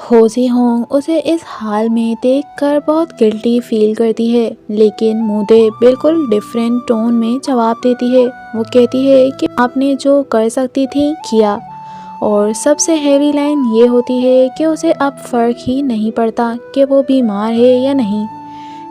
हो जी होंग उसे इस हाल में देखकर बहुत गिल्टी फील करती है, लेकिन मूदे बिल्कुल डिफरेंट टोन में जवाब देती है। वो कहती है कि आपने जो कर सकती थी किया। और सबसे हैवी लाइन ये होती है कि उसे अब फर्क ही नहीं पड़ता कि वो बीमार है या नहीं।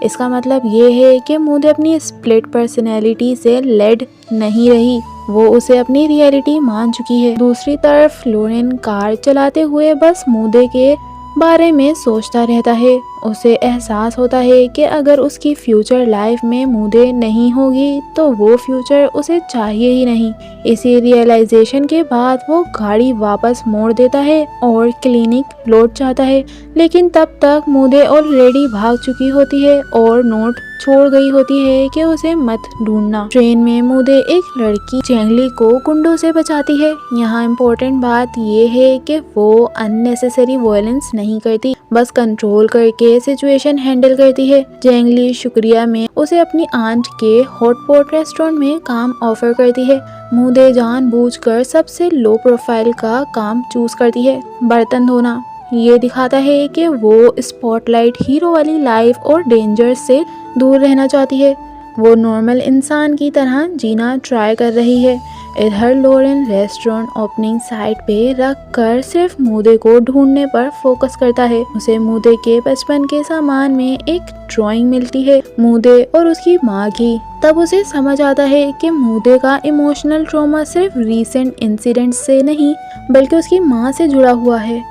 इसका मतलब ये है कि मूदे अपनी स्प्लिट पर्सनैलिटी से लेड नहीं रही, वो उसे अपनी रियलिटी मान चुकी है। दूसरी तरफ लोरेन कार चलाते हुए बस मूदे के बारे में सोचता रहता है। उसे एहसास होता है कि अगर उसकी फ्यूचर लाइफ में मूदे नहीं होगी तो वो फ्यूचर उसे चाहिए ही नहीं। इसी रियलाइजेशन के बाद वो गाड़ी वापस मोड़ देता है और क्लिनिक लौट जाता है, लेकिन तब तक मूदे ऑलरेडी भाग चुकी होती है और नोट छोड़ गई होती है कि उसे मत ढूंढना। ट्रेन में मूदे एक लड़की चेंगली को गुंडों से बचाती है। यहाँ इम्पोर्टेंट बात ये है कि वो अननेसेसरी वायलेंस नहीं करती, बस कंट्रोल करके सिचुएशन हैंडल करती है। चेंगली शुक्रिया में उसे अपनी आंट के हॉटपॉट रेस्टोरेंट में काम ऑफर करती है। मूदे जानबूझकर सबसे लो प्रोफाइल का काम चूज करती है, बर्तन धोना। ये दिखाता है कि वो स्पॉटलाइट हीरो वाली लाइफ और डेंजर से दूर रहना चाहती है। वो नॉर्मल इंसान की तरह जीना ट्राई कर रही है। इधर लोरेन रेस्टोरेंट ओपनिंग साइट पे रख कर सिर्फ मूदे को ढूंढने पर फोकस करता है। उसे मूदे के बचपन के सामान में एक ड्राइंग मिलती है, मूदे और उसकी माँ की। तब उसे समझ आता है कि मूदे का इमोशनल ट्रॉमा सिर्फ रीसेंट इंसिडेंट से नहीं बल्कि उसकी माँ से जुड़ा हुआ है।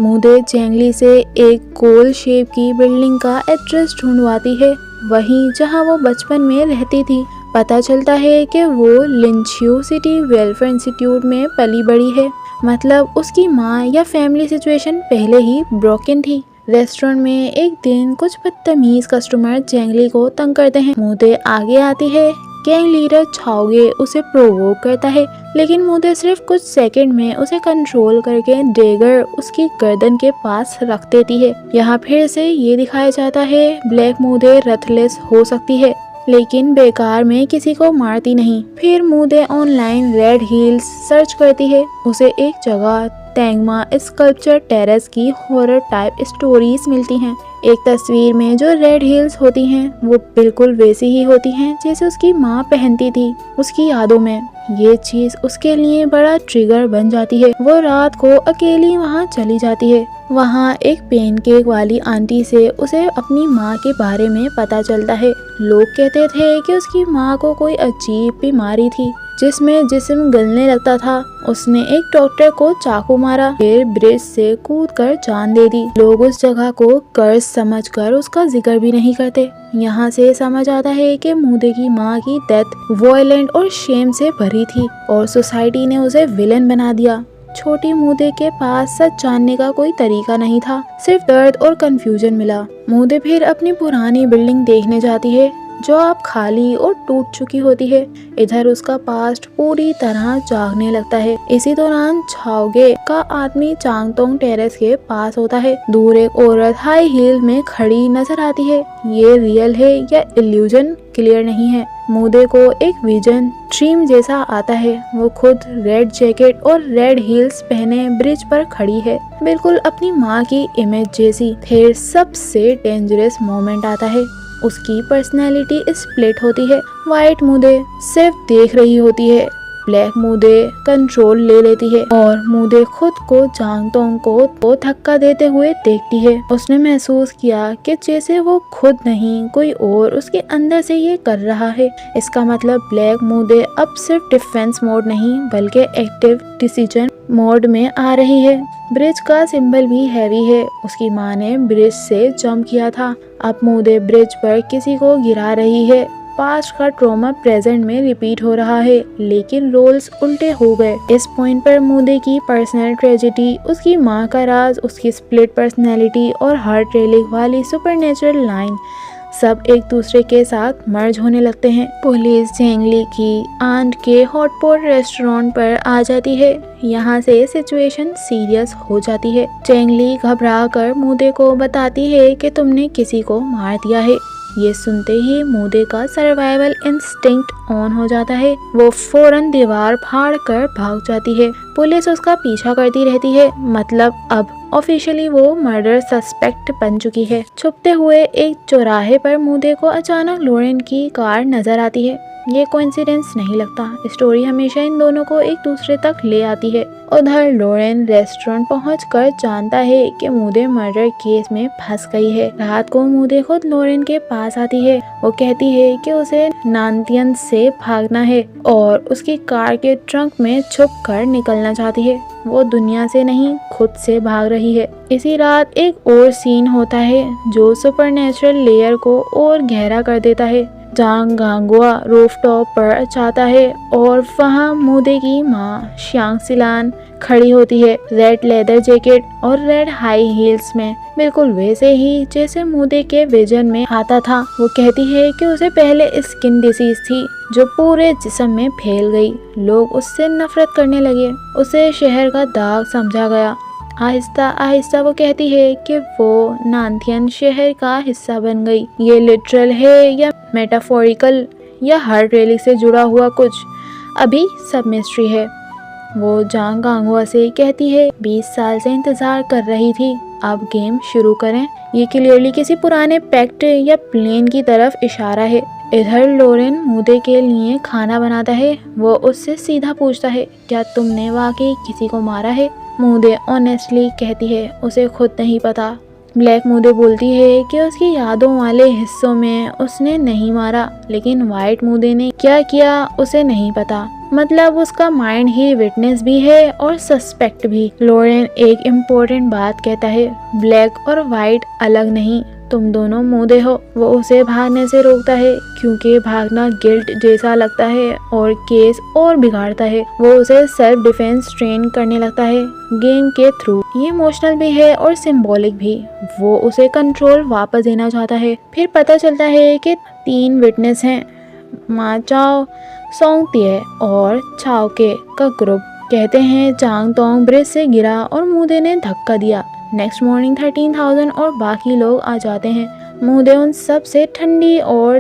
मूदे चेंगली से एक गोल शेप की बिल्डिंग का एड्रेस ढूंढवाती है, वहीं जहां वो बचपन में रहती थी। पता चलता है कि वो लिंचियो सिटी वेलफेयर इंस्टीट्यूट में पली बड़ी है, मतलब उसकी माँ या फैमिली सिचुएशन पहले ही ब्रोकन थी। रेस्टोरेंट में एक दिन कुछ बदतमीज कस्टमर चेंगली को तंग करते हैं। मूदे आगे आती है। गैंग लीडर छाओगे उसे प्रोवोक करता है, लेकिन मूदे सिर्फ कुछ सेकंड में उसे कंट्रोल करके डेगर उसकी गर्दन के पास रख देती है। यहाँ फिर से ये दिखाया जाता है ब्लैक मूदे रथलेस हो सकती है, लेकिन बेकार में किसी को मारती नहीं। फिर मूदे ऑनलाइन रेड हील्स सर्च करती है। उसे एक जगह टैंगमा स्कल्पचर टेरेस की हॉरर टाइप स्टोरीज मिलती हैं। एक तस्वीर में जो रेड हील्स होती हैं वो बिल्कुल वैसी ही होती हैं जैसे उसकी माँ पहनती थी उसकी यादों में। ये चीज उसके लिए बड़ा ट्रिगर बन जाती है। वो रात को अकेली वहाँ चली जाती है। वहाँ एक पेनकेक वाली आंटी से उसे अपनी माँ के बारे में पता चलता है। लोग कहते थे कि उसकी माँ को कोई अजीब बीमारी थी जिसमें जिस्म गलने लगता था। उसने एक डॉक्टर को चाकू मारा, फिर ब्रिज से कूदकर जान दे दी। लोग उस जगह को कर्ज समझकर उसका जिक्र भी नहीं करते। यहाँ से समझ आता है कि मूदे की माँ की डेथ वायलेंट और शेम से भरी थी और सोसाइटी ने उसे विलेन बना दिया। छोटी मूदे के पास सच जानने का कोई तरीका नहीं था, सिर्फ दर्द और कंफ्यूजन मिला। मूदे फिर अपनी पुरानी बिल्डिंग देखने जाती है जो अब खाली और टूट चुकी होती है। इधर उसका पास्ट पूरी तरह जागने लगता है। इसी दौरान छाओगे का आदमी चांगतोंग टेरेस के पास होता है। दूर एक औरत हाई हील में खड़ी नजर आती है। ये रियल है या इल्यूजन क्लियर नहीं है। मूदे को एक विजन ड्रीम जैसा आता है। वो खुद रेड जैकेट और रेड हील्स पहने ब्रिज पर खड़ी है, बिल्कुल अपनी माँ की इमेज जैसी। फिर सबसे डेंजरस मोमेंट आता है। उसकी पर्सनैलिटी स्प्लिट होती है। वाइट मूदे सिर्फ देख रही होती है, ब्लैक मूदे कंट्रोल ले लेती है और मूदे खुद को चांगतोंग को धक्का देते हुए देखती है। उसने महसूस किया कि जैसे वो खुद नहीं कोई और उसके अंदर से ये कर रहा है। इसका मतलब ब्लैक मूदे अब सिर्फ डिफेंस मोड नहीं बल्कि एक्टिव डिसीजन मोड में आ रही है। ब्रिज का सिंबल भी हैवी है। उसकी माँ ने ब्रिज से जंप किया था। अब मूदे ब्रिज पर किसी को गिरा रही है। पास्ट का ट्रॉमा प्रेजेंट में रिपीट हो रहा है, लेकिन रोल्स उल्टे हो गए। इस पॉइंट पर मूदे की पर्सनल ट्रेजेडी, उसकी माँ का राज, उसकी स्प्लिट पर्सनैलिटी और हार्ट रेलिंग वाली सुपरनेचुरल लाइन सब एक दूसरे के साथ मर्ज होने लगते हैं। पुलिस चेंगली की आंट के हॉटपॉट रेस्टोरेंट पर आ जाती है। यहाँ से सिचुएशन सीरियस हो जाती है। चेंगली घबरा कर मूदे को बताती है कि तुमने किसी को मार दिया है। ये सुनते ही मूदे का सर्वाइवल इंस्टिंक्ट ऑन हो जाता है। वो फौरन दीवार फाड़ कर भाग जाती है। पुलिस उसका पीछा करती रहती है। मतलब अब ऑफिशियली वो मर्डर सस्पेक्ट बन चुकी है। छुपते हुए एक चौराहे पर मूदे को अचानक लॉरेन की कार नजर आती है। ये कोइंसिडेंस नहीं लगता, स्टोरी हमेशा इन दोनों को एक दूसरे तक ले आती है। उधर लॉरेन रेस्टोरेंट पहुंचकर जानता है कि मूदे मर्डर केस में फंस गई है। रात को मूदे खुद लॉरेन के पास आती है। वो कहती है कि उसे नांतियन से भागना है और उसकी कार के ट्रंक में छुप कर निकलना चाहती है। वो दुनिया से नहीं, खुद से भाग रही है। इसी रात एक और सीन होता है जो सुपरनेचुरल लेयर को और गहरा कर देता है। जांग गांगुआ रूफटॉप पर जाता है और वहाँ मूदे की माँ श्यांग सिलान खड़ी होती है, रेड लेदर जैकेट और रेड हाई हील्स में, बिल्कुल वैसे ही जैसे मूदे के विजन में आता था। वो कहती है कि उसे पहले स्किन डिसीज थी जो पूरे जिस्म में फैल गई। लोग उससे नफरत करने लगे। उसे शहर का दाग समझा गया। आहिस्ता आहिस्ता वो कहती है कि वो नांथियन शहर का हिस्सा बन गई। ये लिटरल है या मेटाफोरिकल या हार्ट रैली से जुड़ा हुआ कुछ, अभी सब मिस्ट्री है। वो जांग गांगुआ से कहती है 20 साल से इंतजार कर रही थी, अब गेम शुरू करें। ये क्लियरली किसी पुराने पैक्ट या प्लान की तरफ इशारा है। इधर लॉरेन मूदे के लिए खाना बनाता है। वो उससे सीधा पूछता है, क्या तुमने वाकई किसी को मारा है? मूदे ऑनेस्टली कहती है उसे खुद नहीं पता। ब्लैक मूदे बोलती है कि उसकी यादों वाले हिस्सों में उसने नहीं मारा, लेकिन वाइट मूदे ने क्या किया उसे नहीं पता। मतलब उसका माइंड ही विटनेस भी है और सस्पेक्ट भी। लॉरेन एक इम्पोर्टेंट बात कहता है, ब्लैक और वाइट अलग नहीं, तुम दोनों मूदे हो। वो उसे भागने से रोकता है क्योंकि भागना गिल्ट जैसा लगता है और केस और बिगाड़ता है। वो उसे सेल्फ डिफेंस ट्रेन करने लगता है गेम के थ्रू। ये इमोशनल भी है और सिंबॉलिक भी। वो उसे कंट्रोल वापस देना चाहता है। फिर पता चलता है कि 3 विटनेस हैं, मा चाओ, सोंगतिए और छाओके का ग्रुप। कहते हैं चांग तोंग ब्रिज से गिरा और मूदे ने धक्का दिया। नेक्स्ट मॉर्निंग 13,000 और बाकी लोग आ जाते हैं। मूदे उन सब से ठंडी और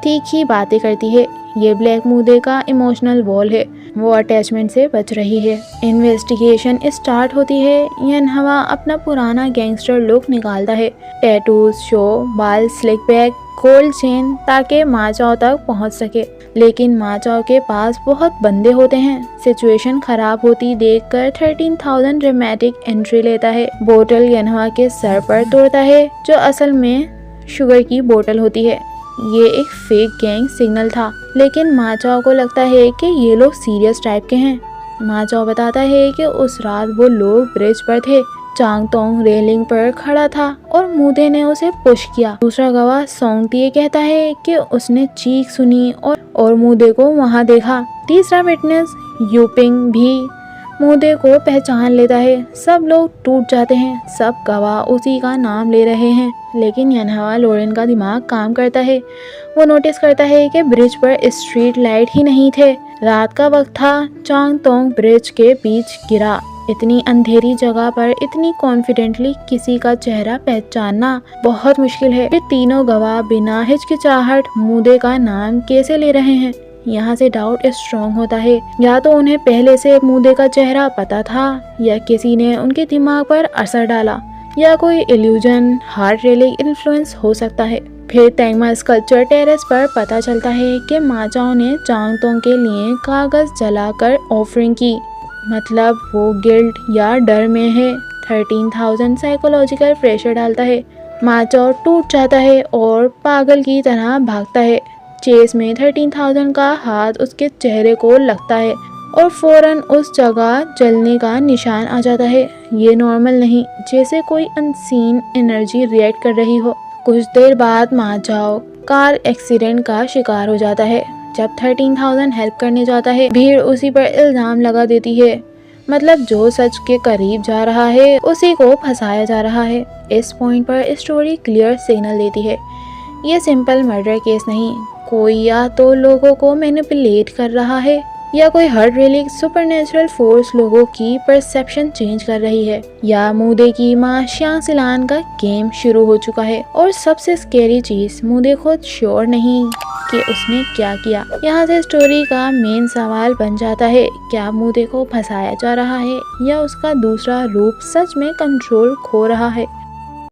तीखी बातें करती है। ये ब्लैक मूदे का इमोशनल वॉल है। वो अटैचमेंट से बच रही है। इन्वेस्टिगेशन स्टार्ट होती है। यनहवा अपना पुराना गैंगस्टर लुक निकालता है, टैटूज, शो, बाल स्लिक बैक, गोल्ड चेन, ताकि माचाओ तक पहुंच सके। लेकिन माचाओ के पास बहुत बंदे होते हैं। सिचुएशन खराब होती देखकर 13,000 ड्रामेटिक एंट्री लेता है। बोतल यनहवा के सर पर तोड़ता है जो असल में शुगर की बोतल होती है। ये एक फेक गैंग सिग्नल था, लेकिन माचाओ को लगता है कि ये लोग सीरियस टाइप के हैं। माचाओ बताता है कि उस रात वो लोग ब्रिज पर थे। चांग तोंग रेलिंग पर खड़ा था और मूदे ने उसे पुश किया। दूसरा गवाह सोंगतिए कहता है कि उसने चीख सुनी और मूदे को वहां देखा। तीसरा विटनेस यूपिंग भी मूदे को पहचान लेता है। सब लोग टूट जाते हैं। सब गवाह उसी का नाम ले रहे हैं, लेकिन यनहवा लॉरेन का दिमाग काम करता है। वो नोटिस करता है कि ब्रिज पर स्ट्रीट लाइट ही नहीं थे। रात का वक्त था। चांग तोंग ब्रिज के बीच गिरा। इतनी अंधेरी जगह पर इतनी कॉन्फिडेंटली किसी का चेहरा पहचानना बहुत मुश्किल है। ये तीनों गवाह बिना हिचकिचाहट मूदे का नाम कैसे ले रहे हैं? यहाँ से डाउट स्ट्रॉन्ग होता है। या तो उन्हें पहले से मूदे का चेहरा पता था, या किसी ने उनके दिमाग पर असर डाला, या कोई इल्यूजन, हार्ट रेलिंग इन्फ्लुएंस हो सकता है। फिर तेंगमा स्कल्पचर टेरेस पर पता चलता है कि माचाओ ने चांग तोंग के लिए कागज जलाकर ऑफरिंग की। मतलब वो गिल्ट या डर में है। 13,000 साइकोलॉजिकल प्रेशर डालता है। माचाओ टूट जाता है और पागल की तरह भागता है। चेस में 13,000 का हाथ उसके चेहरे को लगता है और फौरन उस जगह जलने का निशान आ जाता है। ये नॉर्मल नहीं, जैसे कोई अनसीन एनर्जी रिएक्ट कर रही हो। कुछ देर बाद माचाओ कार एक्सीडेंट का शिकार हो जाता है। जब 13,000 हेल्प करने जाता है, भीड़ उसी पर इल्जाम लगा देती है। मतलब जो सच के करीब जा रहा है उसी को फंसाया जा रहा है। इस पॉइंट पर स्टोरी क्लियर सिग्नल देती है। ये सिंपल मर्डर केस नहीं, कोई या तो लोगों को मैनिपुलेट कर रहा है या कोई हर्ट रिलीक सुपरनेचुरल फोर्स लोगों की परसेप्शन चेंज कर रही है, या मूदे की माँ श्यांग सिलान का गेम शुरू हो चुका है। और सबसे स्केरी चीज, मूदे खुद श्योर नहीं कि उसने क्या किया। यहाँ से स्टोरी का मेन सवाल बन जाता है, क्या मूदे को फंसाया जा रहा है या उसका दूसरा रूप सच में कंट्रोल खो रहा है।